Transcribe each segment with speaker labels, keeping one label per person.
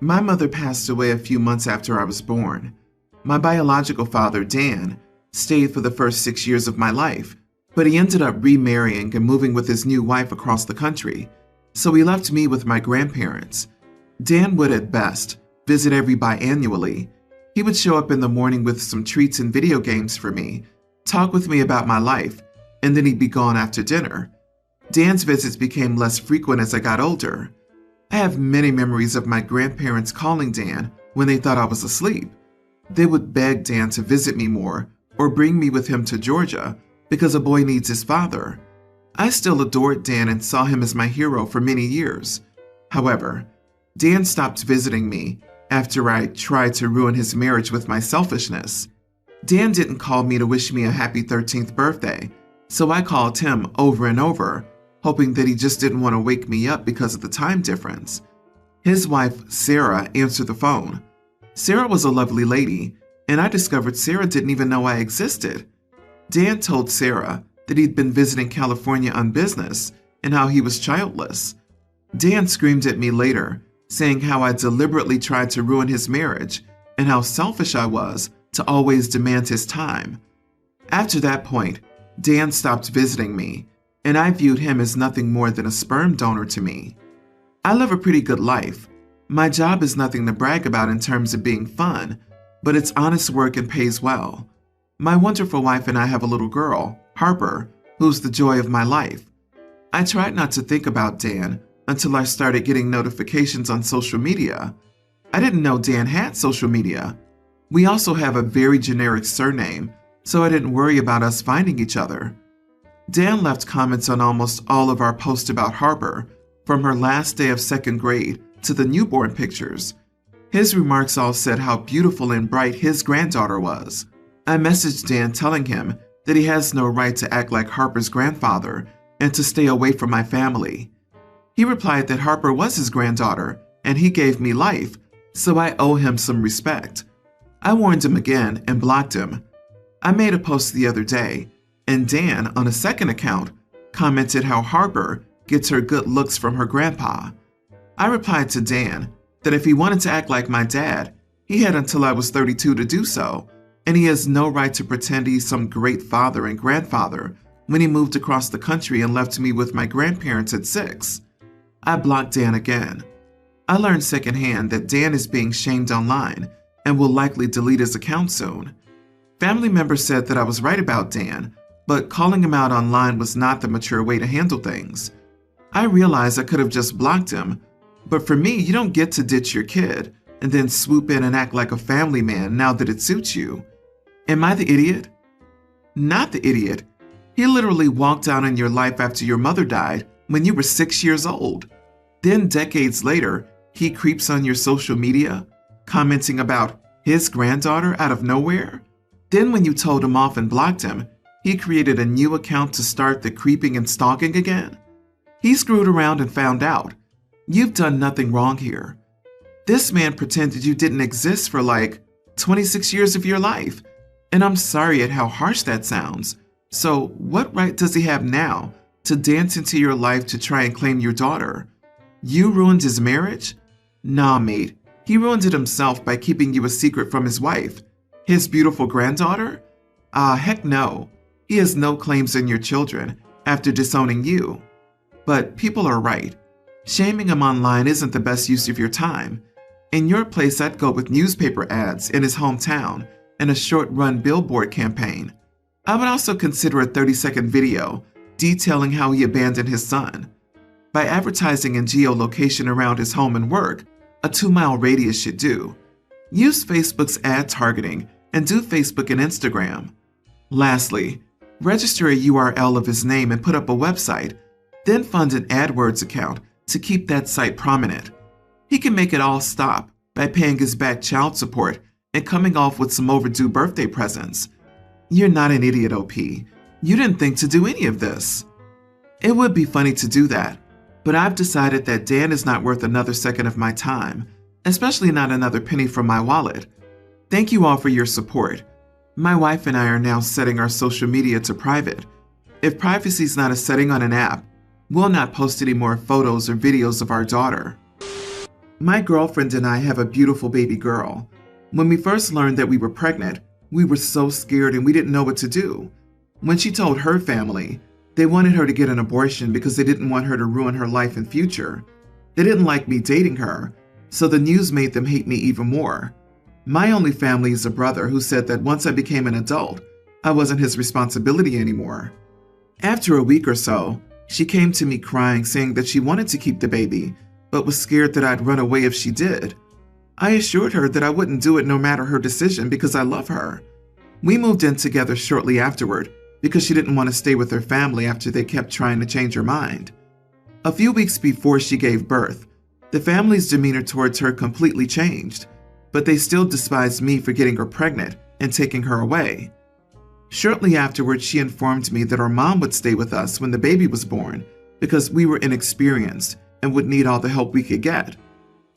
Speaker 1: My mother passed away a few months after I was born. My biological father, Dan, stayed for the first 6 years of my life, but he ended up remarrying and moving with his new wife across the country, so he left me with my grandparents. Dan would, at best, visit every biannually. He would show up in the morning with some treats and video games for me, talk with me about my life, and then he'd be gone after dinner. Dan's visits became less frequent as I got older. I have many memories of my grandparents calling Dan when they thought I was asleep. They would beg Dan to visit me more or bring me with him to Georgia because a boy needs his father. I still adored Dan and saw him as my hero for many years. However, Dan stopped visiting me after I tried to ruin his marriage with my selfishness. Dan didn't call me to wish me a happy 13th birthday, so I called him over and over, hoping that he just didn't want to wake me up because of the time difference. His wife, Sarah, answered the phone. Sarah was a lovely lady, and I discovered Sarah didn't even know I existed. Dan told Sarah that he'd been visiting California on business and how he was childless. Dan screamed at me later, saying how I deliberately tried to ruin his marriage and how selfish I was to always demand his time. After that point, Dan stopped visiting me, and I viewed him as nothing more than a sperm donor to me. I live a pretty good life. My job is nothing to brag about in terms of being fun, but it's honest work and pays well. My wonderful wife and I have a little girl, Harper, who's the joy of my life. I tried not to think about Dan until I started getting notifications on social media. I didn't know Dan had social media. We also have a very generic surname, so I didn't worry about us finding each other. Dan left comments on almost all of our posts about Harper, from her last day of second grade to the newborn pictures. His remarks all said how beautiful and bright his granddaughter was. I messaged Dan telling him that he has no right to act like Harper's grandfather and to stay away from my family. He replied that Harper was his granddaughter and he gave me life, so I owe him some respect. I warned him again and blocked him. I made a post the other day, and Dan, on a second account, commented how Harper gets her good looks from her grandpa. I replied to Dan that if he wanted to act like my dad, he had until I was 32 to do so, and he has no right to pretend he's some great father and grandfather when he moved across the country and left me with my grandparents at 6. I blocked Dan again. I learned secondhand that Dan is being shamed online and will likely delete his account soon. Family members said that I was right about Dan, but calling him out online was not the mature way to handle things. I realized I could have just blocked him, but for me, you don't get to ditch your kid and then swoop in and act like a family man now that it suits you. Am I the idiot? Not the idiot. He literally walked out in your life after your mother died when you were 6 years old. Then decades later, he creeps on your social media, commenting about his granddaughter out of nowhere. Then when you told him off and blocked him, he created a new account to start the creeping and stalking again. He screwed around and found out. You've done nothing wrong here. This man pretended you didn't exist for like 26 years of your life, and I'm sorry at how harsh that sounds. So what right does he have now to dance into your life to try and claim your daughter? You ruined his marriage? Nah, mate. He ruined it himself by keeping you a secret from his wife. His beautiful granddaughter? Heck no. He has no claims on your children after disowning you. But people are right. Shaming him online isn't the best use of your time. In your place, I'd go with newspaper ads in his hometown and a short-run billboard campaign. I would also consider a 30-second video detailing how he abandoned his son. By advertising in geolocation around his home and work, a 2-mile radius should do. Use Facebook's ad targeting and do Facebook and Instagram. Lastly, register a URL of his name and put up a website, then fund an AdWords account to keep that site prominent. He can make it all stop by paying his back child support and coming off with some overdue birthday presents. You're not an idiot, OP. You didn't think to do any of this. It would be funny to do that, but I've decided that Dan is not worth another second of my time, especially not another penny from my wallet. Thank you all for your support. My wife and I are now setting our social media to private. If privacy is not a setting on an app, we'll not post any more photos or videos of our daughter. My girlfriend and I have a beautiful baby girl. When we first learned that we were pregnant, we were so scared and we didn't know what to do. When she told her family, they wanted her to get an abortion because they didn't want her to ruin her life and future. They didn't like me dating her, so the news made them hate me even more. My only family is a brother who said that once I became an adult, I wasn't his responsibility anymore. After a week or so, she came to me crying, saying that she wanted to keep the baby, but was scared that I'd run away if she did. I assured her that I wouldn't do it no matter her decision because I love her. We moved in together shortly afterward because she didn't want to stay with her family after they kept trying to change her mind. A few weeks before she gave birth, the family's demeanor towards her completely changed, but they still despised me for getting her pregnant and taking her away. Shortly afterwards, she informed me that her mom would stay with us when the baby was born because we were inexperienced and would need all the help we could get.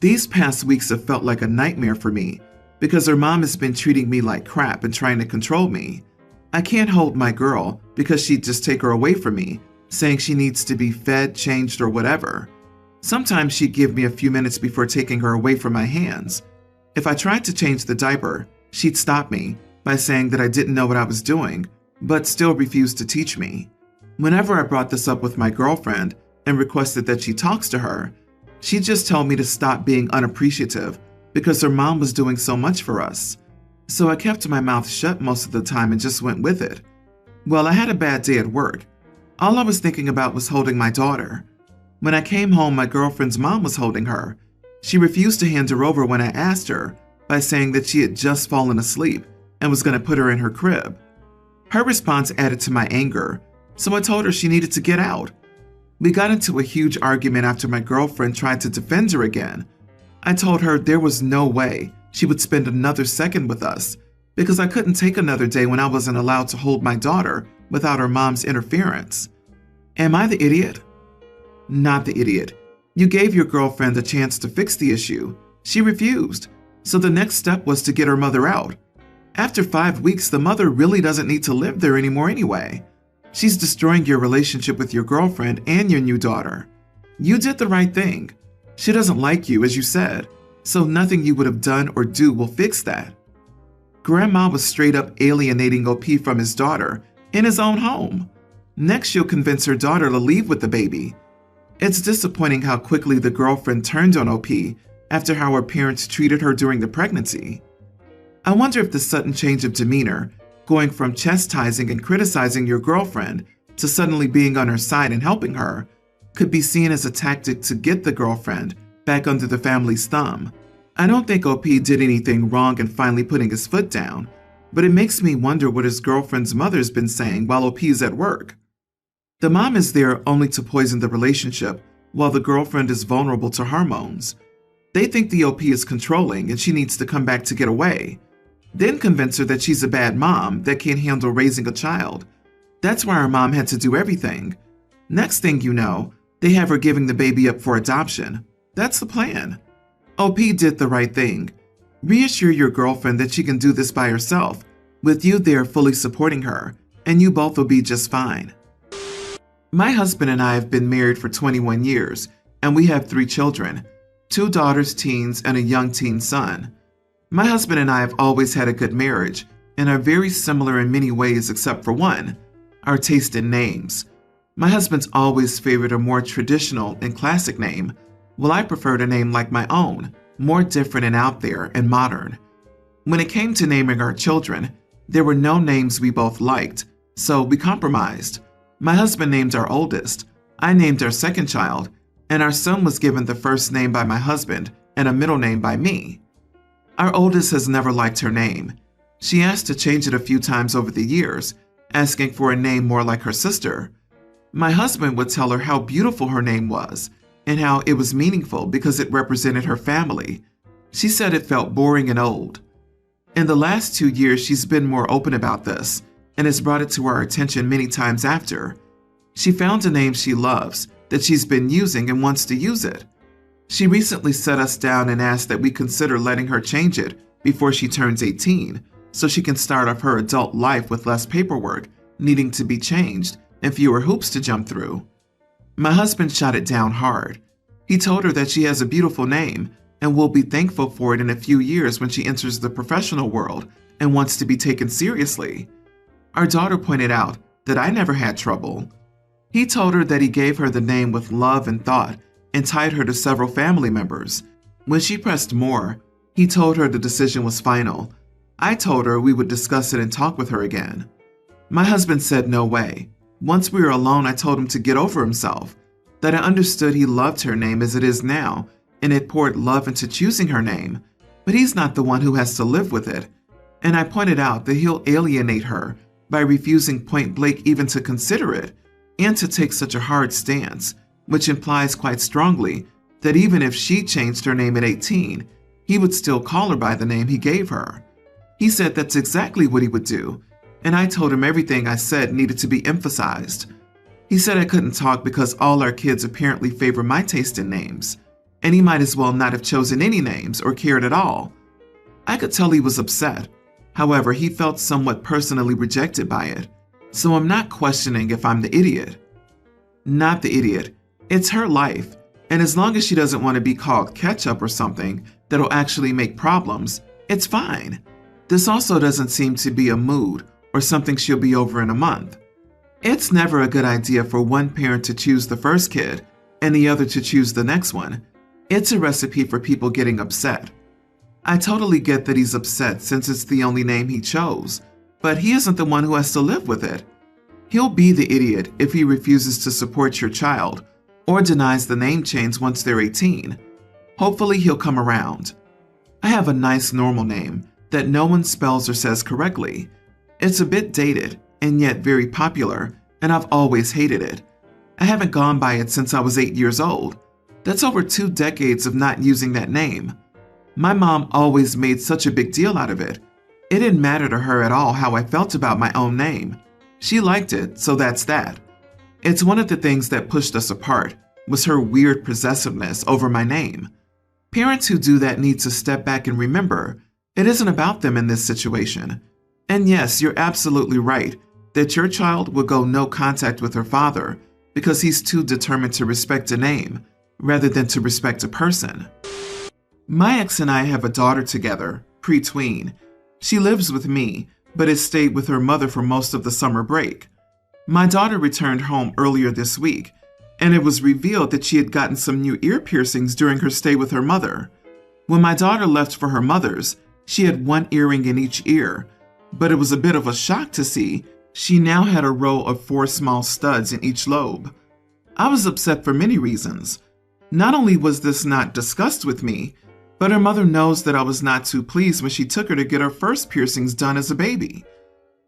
Speaker 1: These past weeks have felt like a nightmare for me because her mom has been treating me like crap and trying to control me. I can't hold my girl because she'd just take her away from me, saying she needs to be fed, changed, or whatever. Sometimes she'd give me a few minutes before taking her away from my hands. If I tried to change the diaper, she'd stop me by saying that I didn't know what I was doing, but still refused to teach me. Whenever I brought this up with my girlfriend and requested that she talks to her, she'd just tell me to stop being unappreciative because her mom was doing so much for us. So I kept my mouth shut most of the time and just went with it. Well, I had a bad day at work. All I was thinking about was holding my daughter. When I came home, my girlfriend's mom was holding her. She refused to hand her over when I asked her by saying that she had just fallen asleep and was going to put her in her crib. Her response added to my anger, so I told her she needed to get out. We got into a huge argument after my girlfriend tried to defend her again. I told her there was no way she would spend another second with us because I couldn't take another day when I wasn't allowed to hold my daughter without her mom's interference. Am I the idiot? Not the idiot. You gave your girlfriend a chance to fix the issue. She refused, so the next step was to get her mother out. After 5 weeks, the mother really doesn't need to live there anymore anyway. She's destroying your relationship with your girlfriend and your new daughter. You did the right thing. She doesn't like you, as you said, so nothing you would have done or do will fix that. Grandma was straight up alienating OP from his daughter in his own home. Next, she'll convince her daughter to leave with the baby. It's disappointing how quickly the girlfriend turned on OP after how her parents treated her during the pregnancy. I wonder if the sudden change of demeanor, going from chastising and criticizing your girlfriend to suddenly being on her side and helping her, could be seen as a tactic to get the girlfriend back under the family's thumb. I don't think OP did anything wrong in finally putting his foot down, but it makes me wonder what his girlfriend's mother's been saying while OP is at work. The mom is there only to poison the relationship while the girlfriend is vulnerable to hormones. They think the OP is controlling and she needs to come back to get away. Then convince her that she's a bad mom that can't handle raising a child. That's why her mom had to do everything. Next thing you know, they have her giving the baby up for adoption. That's the plan. OP did the right thing. Reassure your girlfriend that she can do this by herself, with you there fully supporting her, and you both will be just fine. My husband and I have been married for 21 years, and we have 3 children, 2 daughters, teens, and a young teen son. My husband and I have always had a good marriage and are very similar in many ways except for one, our taste in names. My husband's always favored a more traditional and classic name, while I preferred a name like my own, more different and out there and modern. When it came to naming our children, there were no names we both liked, so we compromised. My husband named our oldest, I named our second child, and our son was given the first name by my husband and a middle name by me. Our oldest has never liked her name. She asked to change it a few times over the years, asking for a name more like her sister. My husband would tell her how beautiful her name was and how it was meaningful because it represented her family. She said it felt boring and old. In the last 2 years, she's been more open about this and has brought it to our attention many times after. She found a name she loves that she's been using and wants to use it. She recently sat us down and asked that we consider letting her change it before she turns 18 so she can start off her adult life with less paperwork needing to be changed and fewer hoops to jump through. My husband shot it down hard. He told her that she has a beautiful name and will be thankful for it in a few years when she enters the professional world and wants to be taken seriously. Our daughter pointed out that I never had trouble. He told her that he gave her the name with love and thought and tied her to several family members. When she pressed more, he told her the decision was final. I told her we would discuss it and talk with her again. My husband said no way. Once we were alone, I told him to get over himself, that I understood he loved her name as it is now and had poured love into choosing her name, but he's not the one who has to live with it. And I pointed out that he'll alienate her by refusing point blank even to consider it and to take such a hard stance, which implies quite strongly that even if she changed her name at 18, he would still call her by the name he gave her. He said that's exactly what he would do, and I told him everything I said needed to be emphasized. He said I couldn't talk because all our kids apparently favor my taste in names, and he might as well not have chosen any names or cared at all. I could tell he was upset. However, he felt somewhat personally rejected by it, so I'm not questioning if I'm the idiot. Not the idiot. It's her life, and as long as she doesn't want to be called ketchup or something that'll actually make problems, it's fine. This also doesn't seem to be a mood or something she'll be over in a month. It's never a good idea for one parent to choose the first kid and the other to choose the next one. It's a recipe for people getting upset. I totally get that he's upset since it's the only name he chose, but he isn't the one who has to live with it. He'll be the idiot if he refuses to support your child or denies the name change once they're 18. Hopefully he'll come around. I have a nice normal name that no one spells or says correctly. It's a bit dated and yet very popular, and I've always hated it. I haven't gone by it since I was 8 years old. That's over 2 decades of not using that name. My mom always made such a big deal out of it. It didn't matter to her at all how I felt about my own name. She liked it, so that's that. It's one of the things that pushed us apart, was her weird possessiveness over my name. Parents who do that need to step back and remember, it isn't about them in this situation. And yes, you're absolutely right that your child will go no contact with her father because he's too determined to respect a name rather than to respect a person. My ex and I have a daughter together, pre-tween. She lives with me, but has stayed with her mother for most of the summer break. My daughter returned home earlier this week, and it was revealed that she had gotten some new ear piercings during her stay with her mother. When my daughter left for her mother's, she had 1 earring in each ear, but it was a bit of a shock to see she now had a row of 4 small studs in each lobe. I was upset for many reasons. Not only was this not discussed with me, but her mother knows that I was not too pleased when she took her to get her first piercings done as a baby.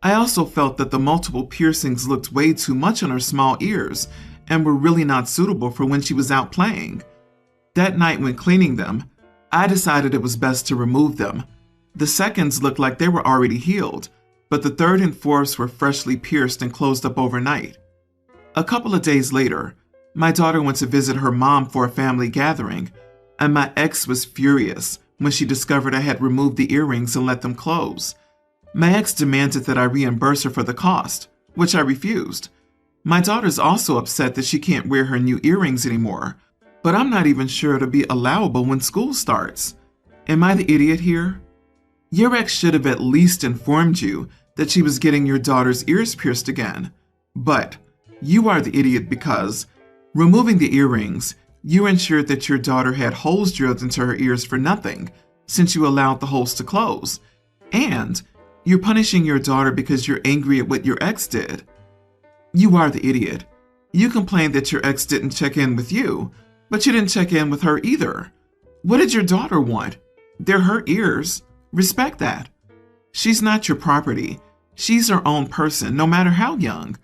Speaker 1: I also felt that the multiple piercings looked way too much on her small ears and were really not suitable for when she was out playing. That night when cleaning them, I decided it was best to remove them. The seconds looked like they were already healed, but the third and fourths were freshly pierced and closed up overnight. A couple of days later, my daughter went to visit her mom for a family gathering, and my ex was furious when she discovered I had removed the earrings and let them close. My ex demanded that I reimburse her for the cost, which I refused. My daughter's also upset that she can't wear her new earrings anymore, but I'm not even sure it'll be allowable when school starts. Am I the idiot here? Your ex should have at least informed you that she was getting your daughter's ears pierced again. But you are the idiot because, removing the earrings, you ensured that your daughter had holes drilled into her ears for nothing, since you allowed the holes to close. And you're punishing your daughter because you're angry at what your ex did. You are the idiot. You complained that your ex didn't check in with you, but you didn't check in with her either. What did your daughter want? They're her ears. Respect that. She's not your property. She's her own person, no matter how young.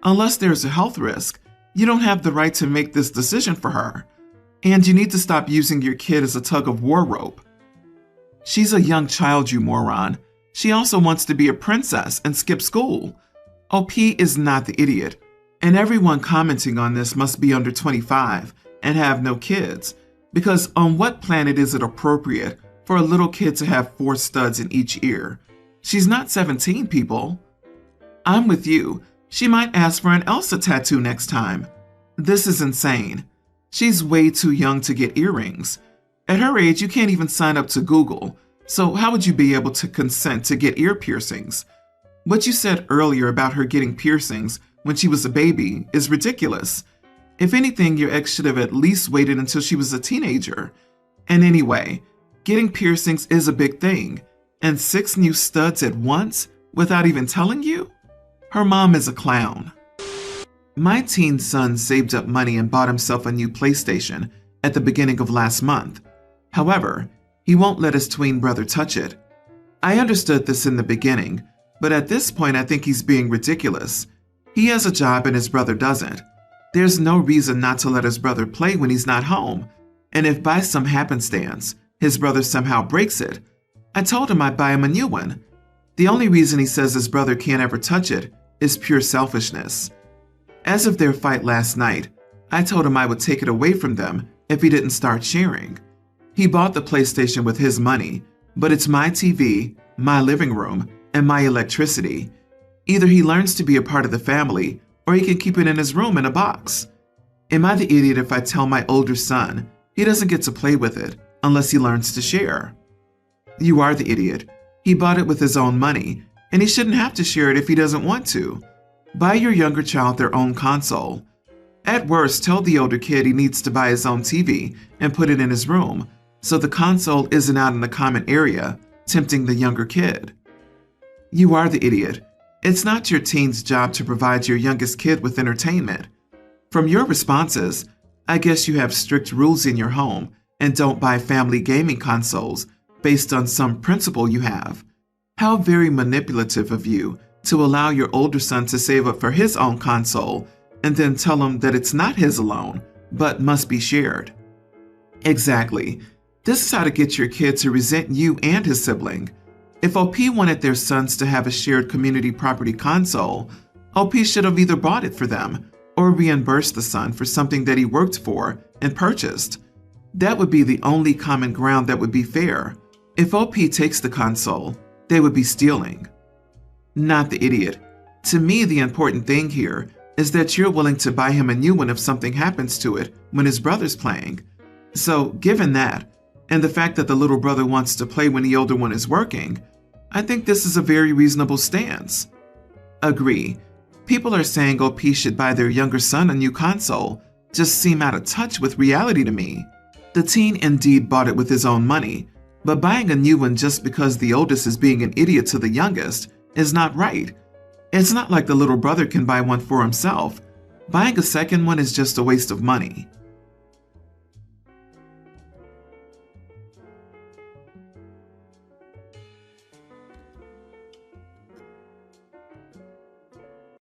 Speaker 1: Unless there's a health risk, you don't have the right to make this decision for her. And you need to stop using your kid as a tug-of-war rope. She's a young child, you moron. She also wants to be a princess and skip school. OP is not the idiot, and everyone commenting on this must be under 25 and have no kids, because on what planet is it appropriate for a little kid to have 4 studs in each ear? She's not 17, people. I'm with you. She might ask for an Elsa tattoo next time. This is insane. She's way too young to get earrings. At her age, you can't even sign up to Google, so how would you be able to consent to get ear piercings? What you said earlier about her getting piercings when she was a baby is ridiculous. If anything, your ex should have at least waited until she was a teenager. And anyway, getting piercings is a big thing, and 6 new studs at once without even telling you? Her mom is a clown. My teen son saved up money and bought himself a new PlayStation at the beginning of last month. However, he won't let his twin brother touch it. I understood this in the beginning, but at this point I think he's being ridiculous. He has a job and his brother doesn't. There's no reason not to let his brother play when he's not home. And if by some happenstance, his brother somehow breaks it, I told him I'd buy him a new one. The only reason he says his brother can't ever touch it is pure selfishness. As of their fight last night, I told him I would take it away from them if he didn't start sharing. He bought the PlayStation with his money, but it's my TV, my living room, and my electricity. Either he learns to be a part of the family, or he can keep it in his room in a box. Am I the idiot if I tell my older son he doesn't get to play with it unless he learns to share? You are the idiot. He bought it with his own money, and he shouldn't have to share it if he doesn't want to. Buy your younger child their own console. At worst, tell the older kid he needs to buy his own TV and put it in his room, so the console isn't out in the common area, tempting the younger kid. You are the idiot. It's not your teen's job to provide your youngest kid with entertainment. From your responses, I guess you have strict rules in your home and don't buy family gaming consoles based on some principle you have. How very manipulative of you to allow your older son to save up for his own console and then tell him that it's not his alone, but must be shared. Exactly. This is how to get your kid to resent you and his sibling. If OP wanted their sons to have a shared community property console, OP should have either bought it for them or reimbursed the son for something that he worked for and purchased. That would be the only common ground that would be fair. If OP takes the console, they would be stealing. Not the idiot. To me, the important thing here is that you're willing to buy him a new one if something happens to it when his brother's playing. So, given that, and the fact that the little brother wants to play when the older one is working, I think this is a very reasonable stance. Agree. People are saying OP should buy their younger son a new console just seem out of touch with reality to me. The teen indeed bought it with his own money, but buying a new one just because the oldest is being an idiot to the youngest is not right. It's not like the little brother can buy one for himself. Buying a second one is just a waste of money.